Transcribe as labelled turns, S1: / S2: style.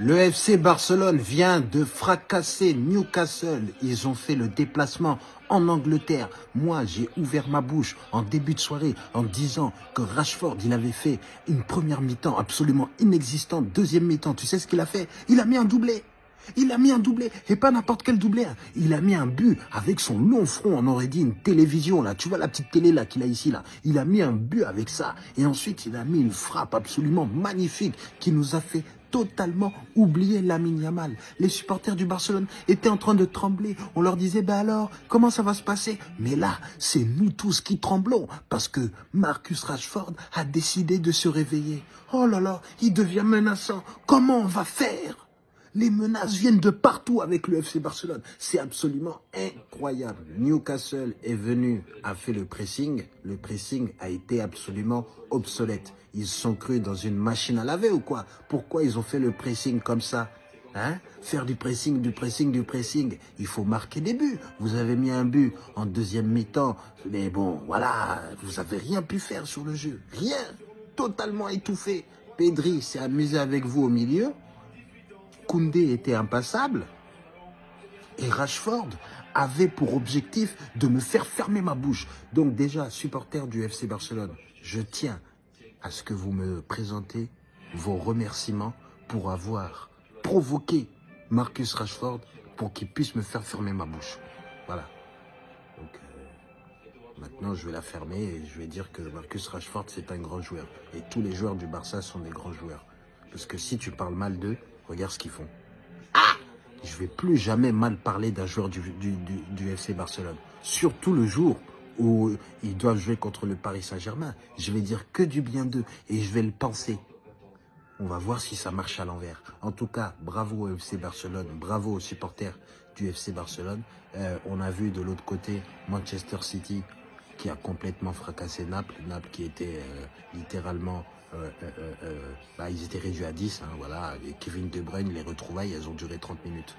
S1: Le FC Barcelone vient de fracasser Newcastle. Ils ont fait le déplacement en Angleterre. Moi, j'ai ouvert ma bouche en début de soirée en disant que Rashford, il avait fait une première mi-temps absolument inexistante. Deuxième mi-temps, tu sais ce qu'il a fait? Il a mis un doublé. Il a mis un doublé, et pas n'importe quel doublé. Il a mis un but avec son long front, on aurait dit une télévision, là. Tu vois la petite télé, là, qu'il a ici, là. Il a mis un but avec ça. Et ensuite, il a mis une frappe absolument magnifique qui nous a fait totalement oublier Lamine Yamal. Les supporters du Barcelone étaient en train de trembler. On leur disait, ben alors, comment ça va se passer? Mais là, c'est nous tous qui tremblons parce que Marcus Rashford a décidé de se réveiller. Oh là là, il devient menaçant. Comment on va faire? Les menaces viennent de partout avec le FC Barcelone. C'est absolument incroyable. Newcastle est venu, a fait le pressing. Le pressing a été absolument obsolète. Ils se sont crus dans une machine à laver ou quoi? Pourquoi ils ont fait le pressing comme ça? Hein? Faire du pressing, du pressing, du pressing. Il faut marquer des buts. Vous avez mis un but en deuxième mi-temps. Mais bon, voilà, vous avez rien pu faire sur le jeu. Rien. Totalement étouffé. Pedri s'est amusé avec vous au milieu. Koundé était impassable et Rashford avait pour objectif de me faire fermer ma bouche. Donc déjà, supporter du FC Barcelone, je tiens à ce que vous me présentez vos remerciements pour avoir provoqué Marcus Rashford pour qu'il puisse me faire fermer ma bouche. Voilà. Donc maintenant, je vais la fermer et je vais dire que Marcus Rashford, c'est un grand joueur. Et tous les joueurs du Barça sont des grands joueurs. Parce que si tu parles mal d'eux, regarde ce qu'ils font. Je ne vais plus jamais mal parler d'un joueur du FC Barcelone. Surtout le jour où ils doivent jouer contre le Paris Saint-Germain. Je vais dire que du bien d'eux et je vais le penser. On va voir si ça marche à l'envers. En tout cas, bravo au FC Barcelone, bravo aux supporters du FC Barcelone. On a vu de l'autre côté Manchester City qui a complètement fracassé Naples. Naples qui était littéralement... ils étaient réduits à 10. Hein, voilà. Et Kevin De Bruyne, les retrouvailles, elles ont duré 30 minutes.